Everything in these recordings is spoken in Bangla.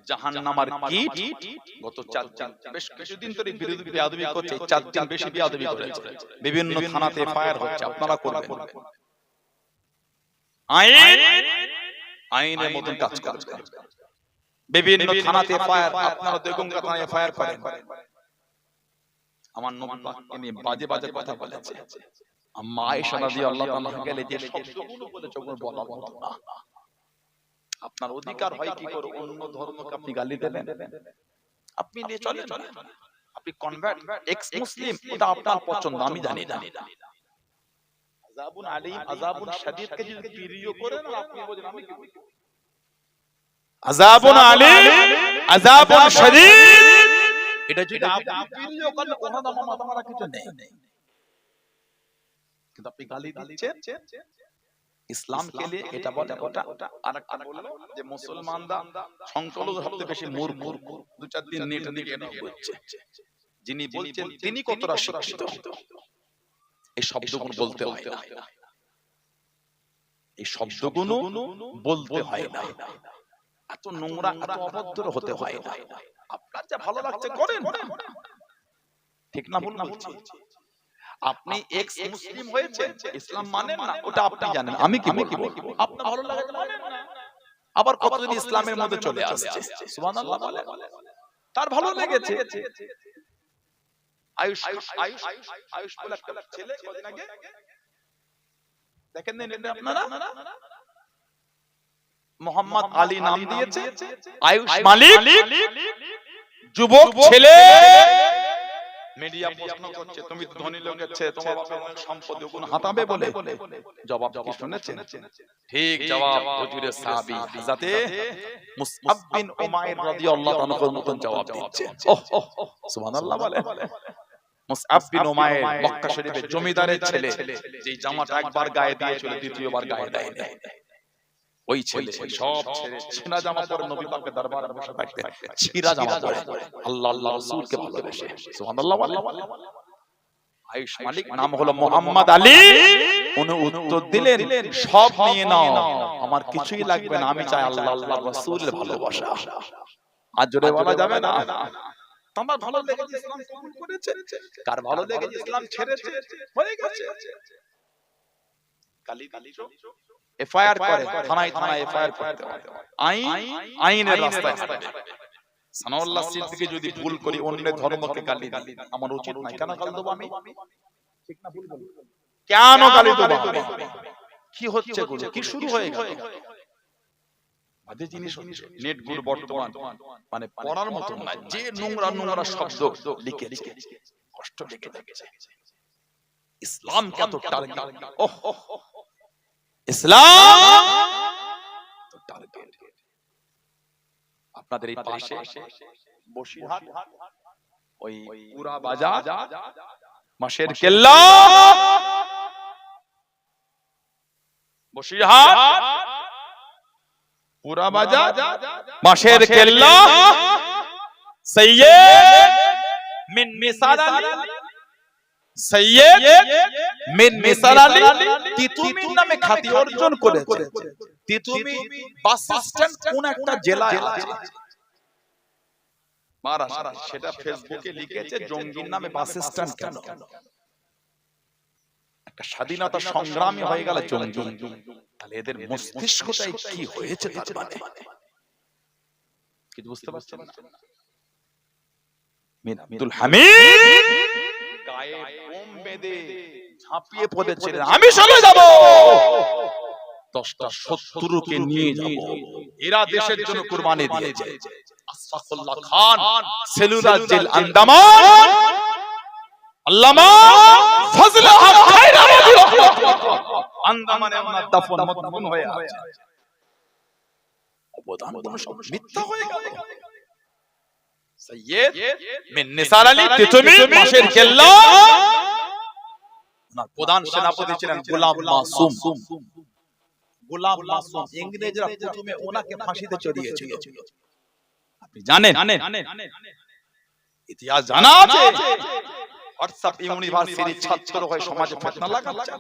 জাহান্নামের কীট গত 4 দিন বেশ কিছুদিন ধরে বিরোধী বেয়াদবি করছে, 4 দিন বেশি বেয়াদবি করেছে, বিভিন্ন থানাতে ফায়ার হচ্ছে। আপনারা করবেন আইনের মতন কাজ করবেন। বিভিন্ন থানাতে ফায়ার, আপনারা দেখুন থানায় ফায়ার করেন। আমার নবী পাককে নিয়ে বাজে বাজে কথা বলেছে। আম্মা আয়েশা রাদিয়াল্লাহু তাআলা গেলে যে শব্দগুলো বলেছে ওগুলো বলার মতো না। আপনার অধিকার হয় কি করে অন্য ধর্মকে আপনি গালি দেবেন? আপনি নিয়ে চলেন, আপনি কনভার্ট এক্স মুসলিম, ওটা আপনার পছন্দ, আমি জানি না। আযাবুন আলীম, আযাবুন শাদীদ কে যদি প্রিয় করেন আপনি বলেন আমি কি বলি? আযাবুন আলীম, আযাবুন শাদীদ, এটা যদি আপনি প্রিয় করেন ওটা তো মাথা মারা কিছু নেই, কিন্তু আপনি গালি দিচ্ছেন ইসলাম কে নিয়ে, এটা বলে ওটা। আরেকটা বললো যে মুসলমানরা সংখ্যালঘু সবচেয়ে বেশি মূর্খ, 2-4 দিন নেটে দিকে এটা হচ্ছে। যিনি বলছেন তিনি কতটা শিক্ষিত, এই শব্দগুলো বলতে হয় না, এই শব্দগুলো বলতে হয় না, এত নোংরা এত অভদ্র হতে হয় না। আপনার যা ভালো লাগছে করেন, ঠিক না ভুল বলছি? আপনি এক্স মুসলিম হয়েছেন, ইসলাম মানেন না, ওটা আপনি জানেন, আমি কি বলবো? আপনার ভালো লাগে মানেন না, আবার কতদিন ইসলামের মধ্যে চলে আসছে, সুবহানাল্লাহ বলে, তার ভালো লেগেছে। আয়ুষ বলে একটা ছেলে কদিন আগে দেখেন না আপনারা, মোহাম্মদ আলী নাম দিয়েছে, আয়ুষ মালিক, যুবক ছেলে। মিডিয়া প্রশ্ন করছে তুমি তো ধনী লোকের ছেলে, তোমার বাবার অনেক সম্পত্তি, ওগুলো হাতাবে বলে। জবাব কি শুনেছেন? ঠিক জবাব হুজুরের সাহাবী হযরত মুসআব বিন উমাইর রাদিয়াল্লাহু আনহুর মতন জবাব দিচ্ছে। সুবহানাল্লাহ বলে। মুসআব বিন উমাইর মক্কা শরীফের জমিদারের ছেলে, যে জামাটা একবার গায়ে দিয়েছিল দ্বিতীয়বার গায়ে দেয়নি, ওই ছেলে সব ছেড়ে ছিনা জামা পরে নবী পাকের দরবারে বসে থাকতে, ছিঁড়া জামা পরে আল্লাহ আল্লাহ রাসূলকে ভালোবেসে। সুবহানাল্লাহ। আয়ুষ মালিক নাম হলো মুহাম্মদ আলী। উনি উত্তর দিলেন সব নিয়ে নাও, আমার কিছুই লাগবে না, আমি চাই আল্লাহ আল্লাহ রাসূলের ভালোবাসা। আর জোরে বলা যাবে না তোমার ভালো লেগেছে ইসলাম কবুল করেছে, কার ভালো লেগেছে ইসলাম ছেড়েছে, হয়ে গেছে। কালি এফআইআর করে, থানায় এফআইআর করতে হয়, আইনের রাস্তায় হাঁটবে। সানাউল্লাহ সিদ্দিকী যদি ভুল করি অন্য ধর্মকে গালি দিই আমার উচিত নয়, কেন গালি দেব আমি? ঠিক না ভুল বলি? কেন গালি দেব আমি? কি হচ্ছে গুলো, কি শুরু হয়ে গেল? বাজে জিনিস হচ্ছে, নেট গুলো বর্তমান মানে পড়ার মতো না, যে নোংরা নোংরা শব্দ লিখে কষ্ট লেগে যাচ্ছে। ইসলাম কত টার্গেট, ইসলাম তো টার্গেট। আপনাদের এই পাশে বসিরহাট ওই পুরা বাজার মাসের কেল্লা, বসিরহাট পুরা বাজার মাসের কেল্লা, সৈয়দ মিন মিসার আলী, সৈয়দ মিন মিসার আলী তিতুমির নামে খ্যাতি অর্জন করেছে। তিতুমি বাস স্ট্যান্ড কোন একটা জেলায় আছে মহারাষ্ট্র, সেটা ফেসবুকে লিখেছে জঙ্গির নামে বাস স্ট্যান্ড কেন? একটা স্বাধীনতা সংগ্রামী হয়ে গেল জঙ্গি, তাহলে এদের মস্তিষ্কটাই কি হয়েছে তার মানে কি বুঝতে পারছেন না? মিন আব্দুল হামিদ গায়ে বোম বেঁধে ঝাঁপিয়ে পড়েছিলেন, আমি চলে যাব, 10টা শত্রুকে নিয়ে যাব, এরা দেশের জন্য কুরবানি দিয়েছে। আশফাকুল্লাহ খান, সেলুলার জেল আন্দামান, আল্লামা ফজল হক খায়রাবাদী রাহমাতুল্লাহ, আন্দামানে ওনার দাফন মদফুন হয়ে আছে। অবদান কোন সব মিথ্যা হয়ে গেল। সৈয়দ মিন নিসার আলী তিতুমি মাসের কেল্লা, ওনার প্রধান সেনাপতি ছিলেন গোলাম মাসুম। গোলাম মাসুম ইংরেজরা প্রথমে ওনাকে ফাঁসিতে চড়িয়েছিল, আপনি জানেন? ইতিহাস জানা আছে। হোয়াটসঅ্যাপ ইউনিভার্সিটির ছাত্র হয়ে সমাজে ফিতনা লাগাচ্ছে।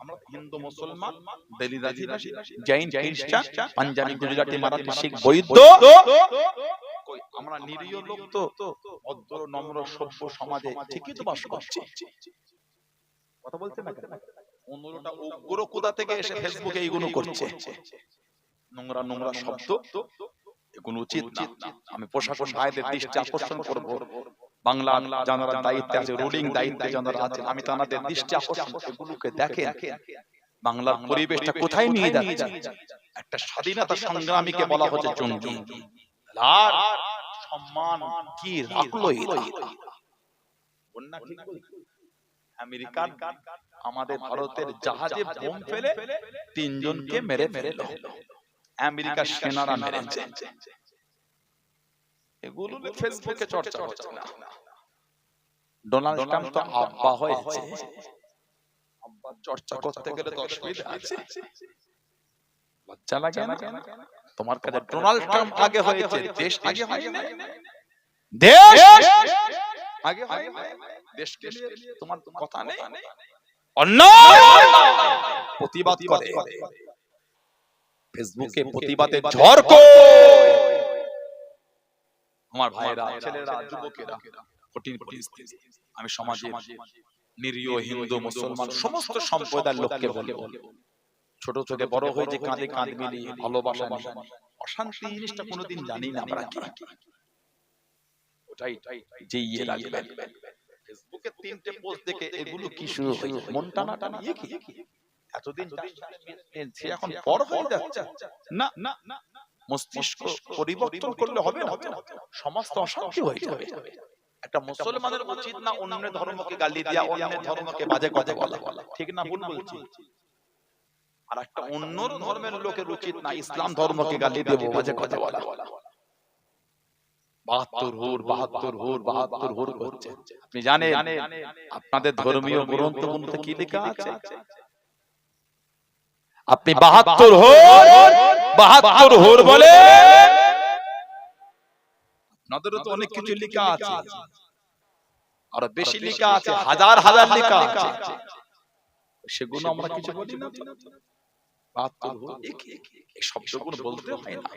আমরা হিন্দু মুসলমান দলিত আদিবাসী জৈন খ্রিস্টান পাঞ্জাবি গুজরাটি মারাঠি শিখ বৌদ্ধ কই আমরা নিরীহ লোক তো ভদ্র নম্র সভ্য সমাজে ঠিকই তো বাস করছি। কথা বলতে না কেন? 15টা উগ্র কোথা থেকে এসে ফেসবুকে এইগুলো করছে, নোংরা নোংরা শব্দ, এগুলো উচিত না। আমি প্রশাসন ভাইদের দৃষ্টি আকর্ষণ করব, বাংলা যারা দায়িত্বে আছে, রুলিং দায়িত্বে যারা আছেন, আমি তাদের দৃষ্টি আকর্ষণ এগুলোকে দেখেন বাংলার পরিবেশটা কোথায় নিয়ে যাচ্ছে। একটা স্বাধীনতা সংগ্রামীকে বলা হচ্ছে জঙ্গি, আর সম্মান কি রাখলো এরা? আমেরিকান আমাদের ভারতের জাহাজে বোম ফেলে 3 জনকে মেরে ফেলল, আমেরিকার সেনারা মেরেছে। এগুলো ফেসবুকে চর্চা হচ্ছে না। ডোনাল্ড ট্রাম্প তো আব্বা হয়েছে, আব্বা চর্চা করতে গেলে তো অসুবিধা আছে, লজ্জা লাগে না? তোমার কাছে ডোনাল্ড ট্রাম্প আগে হয়েছে, দেশ আগে হয় না, দেশ আগে হয় না। দেশকে নিয়ে তোমার কথা নেই, অন্যায় প্রতিবাদ করে ফেসবুকে প্রতিবাদের ঝড় কই? আমার ভাইরা, ছেলেরা, যুবকেরা, কঠিন পরিস্থিতি। আমি সমাজের নিরীহ হিন্দু মুসলমান সমস্ত সম্প্রদায়ের লোককে বলবো, ছোট থেকে বড় হয়ে যে কাঁধে কাঁধ মিলিয়ে ভালোবাসা নিয়ে অশান্তি জিনিসটা কোনোদিন জানি না আমরা কি। ওটাই যে ইয়ে রাখবেন। ফেসবুকে 3টে পোস্ট দেখে এগুলো কি শুরু হয়ে মন টানা টানা কি এতদিন সে এখন পর হয়ে যাচ্ছে না। না, মস্তিষ্ক পরিবর্তন করলে হবে না, সমাজ তো অশান্তি হয়ে যাবে। একটা মুসলমানের উচিত না অন্য ধর্মকে গালি দেয়া, অন্য ধর্মকে বাজে কথা বলা, ঠিক না ভুল বলছি? আর একটা অন্য ধর্মের লোকের উচিত না ইসলাম ধর্মকে গালি দেব, বাজে কথা বলা। 72 হুর করছে। আপনি জানেন আপনাদের ধর্মীয় গ্রন্থগুলোতে কি লেখা আছে? আপনি 72 হুর বলে আপনাদেরও তো অনেক কিছু লেখা আছে, আর বেশি লেখা আছে, হাজার হাজার লেখা আছে, সেগুলো আমরা কিছু বলি না। 72 হুর এই শব্দগুলো বলতে হয় না।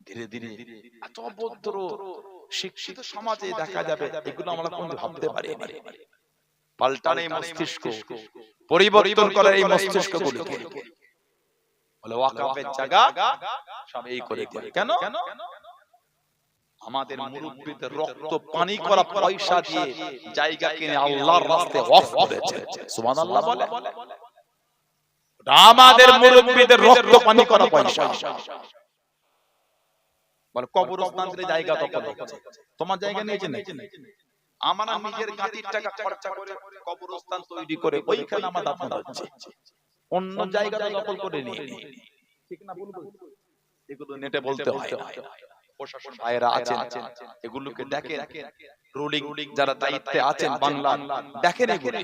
ধীরে ধীরে এত অভদ্র শিক্ষিত সমাজে দেখা যাবে, এগুলো আমরা কোন ভাবতে পারি না। পাল্টান এই মস্তিষ্ক, পরিবর্তন করার এই মস্তিষ্কগুলোকে বলে ওয়াকাফের জায়গা সব এই করে করে। কেন? আমাদের মুরব্বিদের রক্ত পানি করা পয়সা দিয়ে জায়গা কিনে আল্লাহর রাস্তায় ওয়াকফ করেছে। সুবহানাল্লাহ বলে। আমাদের মুরব্বিদের রক্ত পানি করা পয়সা বলে কবরস্থানের জায়গা দখল হচ্ছে। তোমার জায়গা নিয়েছে নাকি? আমরা নিজের গাদির টাকা খরচা করে কবরস্থান তৈরি করে ওইখানে আমার দাফন হচ্ছে, অন্য জায়গা দখল করে নিয়ে। ঠিক না ভুল বলছি? এগুলো নেটে বলতে হয় না। প্রশাসন ভাইরা আছেন, এগুলোকে দেখেন, রুলিং যারা দায়িত্বে আছেন বাংলা, দেখেন এগুলো।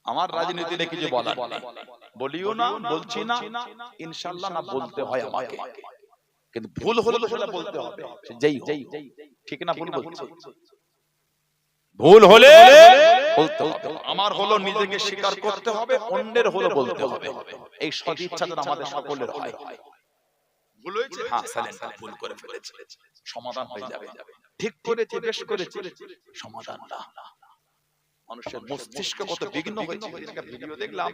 আমার রাজনীতিতে কিছু বলার নেই, বলিও না, বলছি না, ইনশাআল্লাহ না বলতে হয় আমাকে, কিন্তু ভুল হলে তো সেটা বলতে হবে। যেই ঠিক না ভুল বলছি? ভুল হলে বলতে হবে। আমার হলো নিজেকে স্বীকার করতে হবে, অন্যের হলো বলতে হবে। এই সদিচ্ছাটা আমাদের সকলের হয়। ভুল হয়েছে, হ্যাঁ সাইলেন্ট, ভুল করে ফেলেছে, সমাধান হয়ে যাবে। ঠিক করেছে, বেশ করেছে, সমাধান না। মানুষের মস্তিষ্ক কত বিঘ্ন হয়েছে। একটা ভিডিও দেখলাম,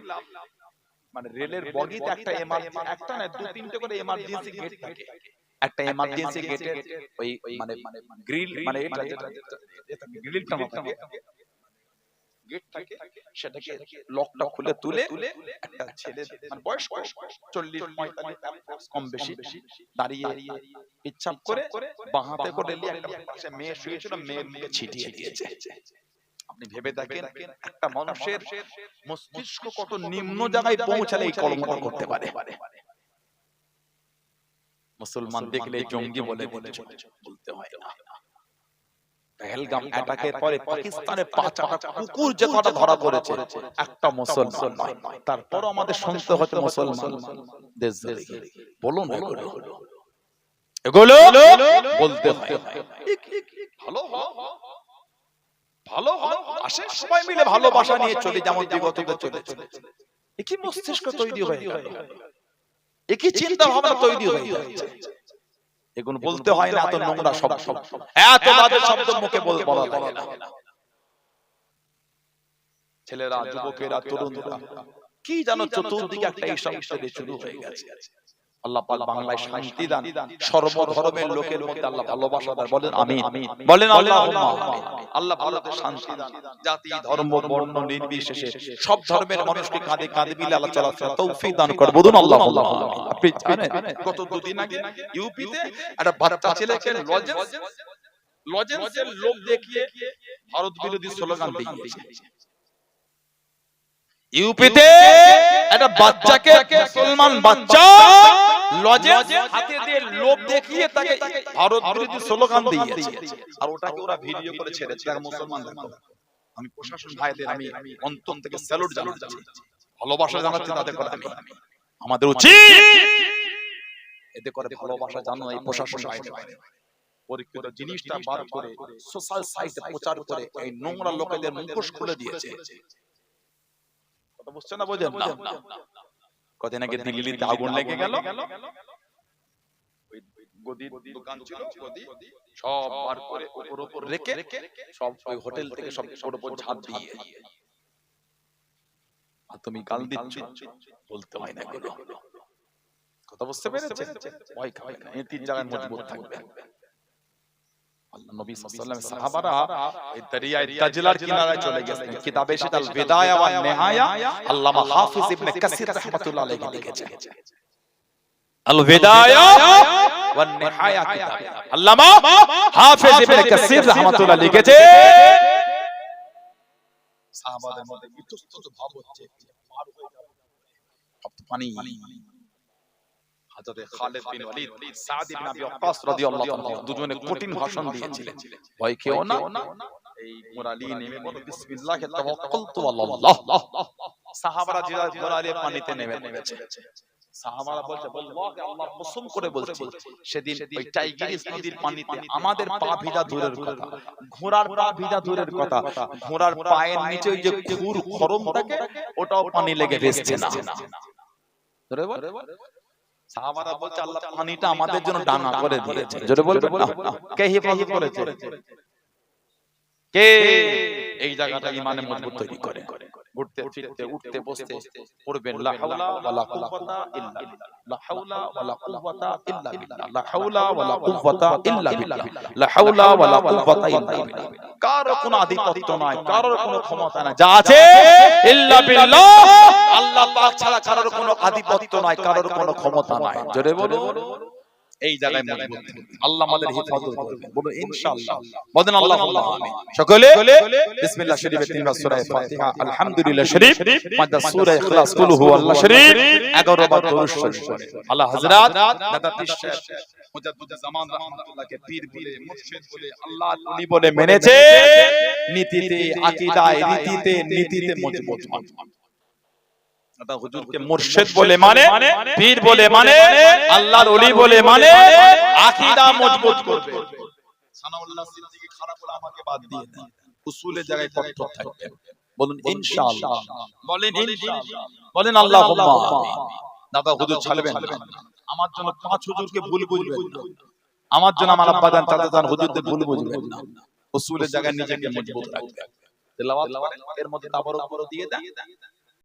মানে রেলের বগিতে একটা এমার্জেন্সি, একটা না 2-3টে করে এমার্জেন্সি গেট থাকে। একটা এমার্জেন্সি গেটের ওই মানে গ্রিল, মানে এটা যেটা গ্রিলটা মত গেট থাকে, সেটাকে লকটা খুলে তুলে একটা ছেলে, মানে বয়স 40-45 কম বেশি, দাঁড়িয়ে ইচ্ছাপ করে বাঁ হাতে করে নিয়ে একটা পাশে মেয়ে শুয়েছিল, মেয়ের মুখে ছিটিয়ে দিয়েছে। আপনি ভেবে দেখেন একটা মানুষের মস্তিষ্ক কত নিম্ন জায়গায় পৌঁছালে এই কর্মটা করতে পারে। মুসলমান দেখলে জঙ্গি বলে বলতে হয় না। পেহেলগাম অ্যাটাকের পরে পাকিস্তানের 5টা কুকুর যে কটা ধরা পড়েছে, একটা মুসলমান নয়। তারপর আমাদের শুনতে হচ্ছে মুসলমান দেশ বলুন, এগুলো বলতে হয়। ভালো আসে সবাই মিলে ভালোবাসা নিয়ে চলে, যেমন বিগততে চলেছে। একই মস্তিষ্ক তৈরি হয়ে গেল, একই চিন্তা ভাবনা তৈরি হয়ে যাচ্ছে। এগুলো বলতে হয় না, এত নোংরা শব্দ, এত বাজে শব্দ মুখে বলা লাগে না। ছেলেরা, যুবকেরা, তরুণরা কি জানো চতুর্দিকে একটা এইসব শুরু হয়ে গেছে। আল্লাহ পাক বাংলায় শান্তি দান, সর্বধর্মের লোকের মধ্যে আল্লাহ ভালোবাসা দান। বলেন আমিন, বলেন আল্লাহুম্মা আমিন। আল্লাহ ভারতে শান্তি দান, জাতি ধর্ম বর্ণ নির্বিশেষে সব ধর্মের মানুষকে কাঁধে কাঁধে মিলে আল্লাহ চলাফেরা তৌফিক দান করে। বলুন আল্লাহুম্মা আমিন। আপনি জানেন গত দুদিন আগে ইউপিতে একটা বাচ্চা ছেলেকে লজেন্সের লোভ দেখিয়ে ভারত বিরোধী স্লোগান দিয়েছে। ইউপিতে একটা বাচ্চাকে, মুসলমান বাচ্চা, লজেন্স হাতে দিয়ে লোভ দেখিয়ে তাকে ভারত বিরোধী স্লোগান দিয়েছে, আর ওটাকে ওরা ভিডিও করে ছেড়েছে। আর মুসলমান দেখো, আমি প্রশাসন ভাইদের আমি অন্তর থেকে স্যালুট জানাচ্ছি, ভালোবাসা জানাচ্ছি তাদের কথা। আমি আমাদের উচিত এতে করে ভালোবাসা জানো। এই প্রশাসন ভাইদের পরীক্ষিত জিনিসটা বার করে সোশ্যাল সাইটে প্রচার করে এই নোংরা লোকেদের মুখোশ খুলে দিয়েছে। বুঝছেন না, বোঝেন না? কদিন আগে দিল্লিতে আগুন লেগে গেল, ওই গদির দোকান ছিল, গদি সব বার করে উপর রেখে সব ওই হোটেল থেকে সব উপর ঝাঁপ দিয়ে, আর তুমি গাল দিচ্ছ, বলতে হয় না এগুলো। কথা বুঝতে পেরেছেন? ভয় খাবে না, এই তিন জায়গায় মজবুত থাকবে। আল্লাহ নবী সাল্লাল্লাহু আলাইহি ওয়াসাল্লাম সাহাবারা এই দরিয়ায়ে তাজলার কিনারায় চলে গেছেন। কিতাবে সেটাল বিদায়া ওয়া নিহায়া আল্লামা হাফিজ ইবনে কাসির রাহমাতুল্লাহ আলাইহি লিখেছেন। আল বিদায়া ওয়া নিহায়া কিতাব আল্লামা হাফিজ ইবনে কাসির রাহমাতুল্লাহ লিখেছে। সাহাবাদের মধ্যে ইতস্তত ভাব হচ্ছে, পার হয়ে যাবে পানি। হযরত খালিদ বিন ওয়ালিদ, সাদ ইবনে আবি ওয়াক্কাস রাদিয়াল্লাহু তাআলা দুজনে কঠিন ভাষণ দিয়েছিলেন। ভয় কেউ না, এই মুরালি নেমে বলো বিসমিল্লাহি তাওয়াক্কালতু আলাল্লাহ। সাহাবারা যারা মুরালি পানিতে নেমেছে, সাহাবারা বলছে আল্লাহকে, আল্লাহর কসম করে বলছি, সেদিন ওই টাইগ্রিস নদীর পানিতে আমাদের পা ভিজা দূরের কথা, ঘোড়ার পা ভিজা দূরের কথা, ঘোড়ার পায়ের নিচে ওই যে খুর খরম থাকে ওটাও পানি লেগে ভেসছে না। ধরে বল, সাহাবারা বলছে আল্লাহ পানিটা আমাদের জন্য ডাঙা করে দিয়েছে। জোরে বলবেন না, কে হেফাজত করেছে? কে এই জায়গাটা ইমানে মজবুত তৈরি করে? ঘুরতে ফিরতে উঠতে বসতে পড়বেন লা হাওলা ওয়ালা কুওয়াতা ইল্লা বিল্লাহ, লা হাওলা ওয়ালা কুওয়াতা ইল্লা বিল্লাহ, লা হাওলা ওয়ালা কুওয়াতা ইল্লা বিল্লাহ, লা হাওলা ওয়ালা কুওয়াতা ইল্লা বিল্লাহ। কারো কোনো আধিপত্য নাই, কারো কোনো ক্ষমতা নাই, যা আছে ইল্লা বিল্লাহ, আল্লাহ পাক ছাড়া কারোর কোনো আধিপত্য নাই, কারোর কোনো ক্ষমতা নাই। জোরে বলো, এই জায়গায় মজবুত আল্লাহ আমাদের হেফাজত করবে। বলো ইনশাআল্লাহ, বলেন আল্লাহুম্মা আমিন। সকলে বিসমিল্লাহ শরীফে 3 বার সূরা ফাতিহা, আলহামদুলিল্লাহ শরীফ, 5 বার সূরা ইখলাস, কুল হু আল্লাহ শরীফ, 11 বার দরুদ শরীফ। আল্লাহ হযরত দাদা তিশা মুজাদ্দিদ জামান রাহমাতুল্লাহকে পীর বলে, মুর্শিদ বলে, আল্লাহর ওলি বলে মেনেছে, নীতিতে, আকীদায়, রীতিতে, নীতিতে মজবুত হয়। দাদা হুজুরকে মুর্শিদ বলে মানে, পীর বলে মানে, আল্লাহর ওলি বলে মানে, আকীদা মজবুত করবে। সানাউল্লাহ সিদ্দিকী খারাপ হলে আমাকে বাদ দিয়ে দেন, উসুলের জায়গায় কঠোর থাকবে। বলুন ইনশাআল্লাহ, বলেন ইনশাআল্লাহ, বলেন আল্লাহুম্মা আমিন। দাদা হুজুর ছাড়বেন না, আমার জন্য 5 হুজুরকে ভুল বুঝবেন না, আমার জন্য আমার আব্বা জান চাচা জান হুজুরদের ভুল বুঝবেন না, উসুলের জায়গায় নিজেকে মজবুত রাখবেন। তেলাওয়াত করেন, এর মধ্যে তাবারক করে দিয়ে দেন।